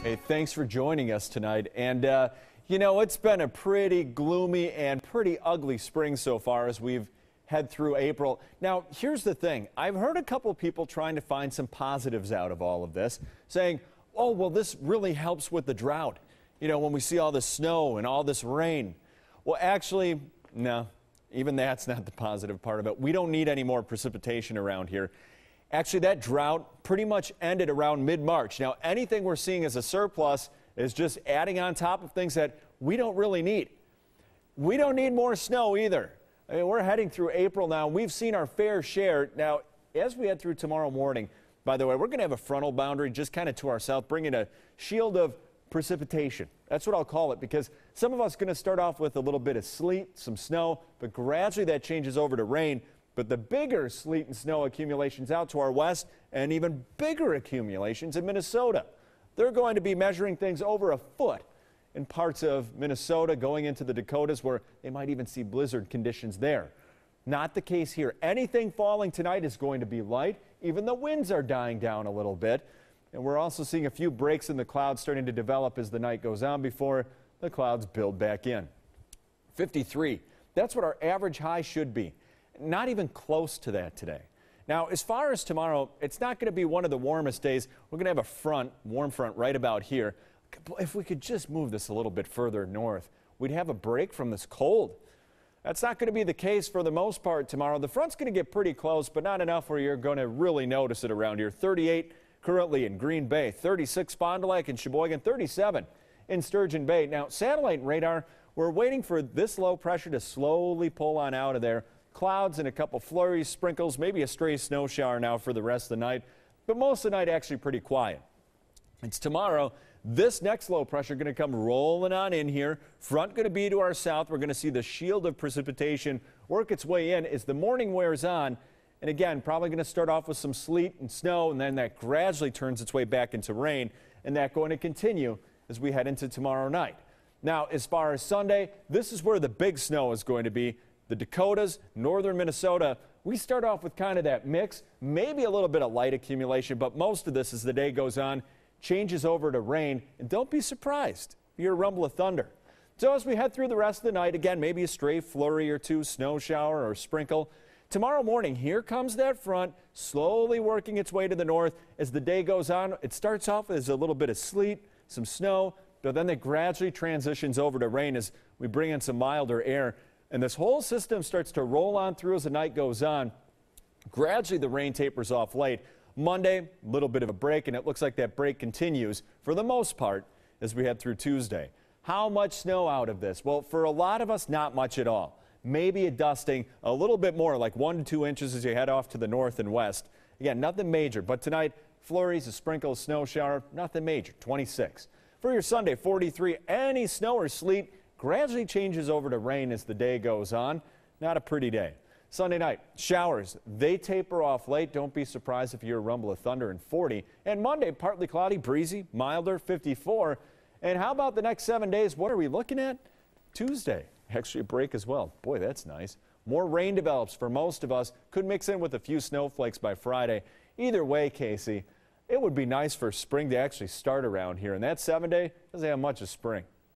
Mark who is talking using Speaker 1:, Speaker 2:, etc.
Speaker 1: Hey, thanks for joining us tonight. And, you know, it's been a pretty gloomy and pretty ugly spring so far as we've head through April. Now, here's the thing. I've heard a couple of people trying to find some positives out of all of this, saying, oh, well, this really helps with the drought. You know, when we see all this snow and all this rain. Well, actually, no, even that's not the positive part of it. We don't need any more precipitation around here. Actually, that drought pretty much ended around mid-March. Now, anything we're seeing as a surplus is just adding on top of things that we don't really need. We don't need more snow either. I mean, we're heading through April now. We've seen our fair share. Now, as we head through tomorrow morning, by the way, we're going to have a frontal boundary just kind of to our south, bringing a shield of precipitation. That's what I'll call it, because some of us are going to start off with a little bit of sleet, some snow, but gradually that changes over to rain. But the bigger sleet and snow accumulations out to our west and even bigger accumulations in Minnesota. They're going to be measuring things over a foot in parts of Minnesota going into the Dakotas, where they might even see blizzard conditions there. Not the case here. Anything falling tonight is going to be light. Even the winds are dying down a little bit. And we're also seeing a few breaks in the clouds starting to develop as the night goes on before the clouds build back in. 53. That's what our average high should be. Not even close to that today. Now, as far as tomorrow, it's not going to be one of the warmest days. We're going to have a front, warm front right about here. If we could just move this a little bit further north, we'd have a break from this cold. That's not going to be the case for the most part tomorrow. The front's going to get pretty close, but not enough where you're going to really notice it around here. 38 currently in Green Bay, 36 Fond du Lac and Sheboygan, 37 in Sturgeon Bay. Now, satellite radar, we're waiting for this low pressure to slowly pull on out of there. Clouds and a couple flurries, sprinkles, maybe a stray snow shower now for the rest of the night. But most of the night actually pretty quiet. It's tomorrow. This next low pressure going to come rolling on in here. Front going to be to our south. We're going to see the shield of precipitation work its way in as the morning wears on. And again, probably going to start off with some sleet and snow, and then that gradually turns its way back into rain. And that's going to continue as we head into tomorrow night. Now, as far as Sunday, this is where the big snow is going to be. The Dakotas, northern Minnesota, we start off with kind of that mix, maybe a little bit of light accumulation, but most of this as the day goes on changes over to rain. And don't be surprised if you hear a rumble of thunder. So as we head through the rest of the night, again, maybe a stray flurry or two, snow shower or sprinkle. Tomorrow morning, here comes that front, slowly working its way to the north. As the day goes on, it starts off as a little bit of sleet, some snow, but then it gradually transitions over to rain as we bring in some milder air. And this whole system starts to roll on through as the night goes on. Gradually, the rain tapers off late. Monday, a little bit of a break, and it looks like that break continues for the most part as we head through Tuesday. How much snow out of this? Well, for a lot of us, not much at all. Maybe a dusting, a little bit more, like 1 to 2 inches as you head off to the north and west. Again, nothing major, but tonight, flurries, a sprinkle, snow shower, nothing major, 26. For your Sunday, 43, any snow or sleet gradually changes over to rain as the day goes on. Not a pretty day. Sunday night, showers. They taper off late. Don't be surprised if you hear a rumble of thunder in 40. And Monday, partly cloudy, breezy, milder, 54. And how about the next 7 days? What are we looking at? Tuesday, actually a break as well. Boy, that's nice. More rain develops for most of us. Could mix in with a few snowflakes by Friday. Either way, Casey, it would be nice for spring to actually start around here. And that 7 day doesn't have much of spring.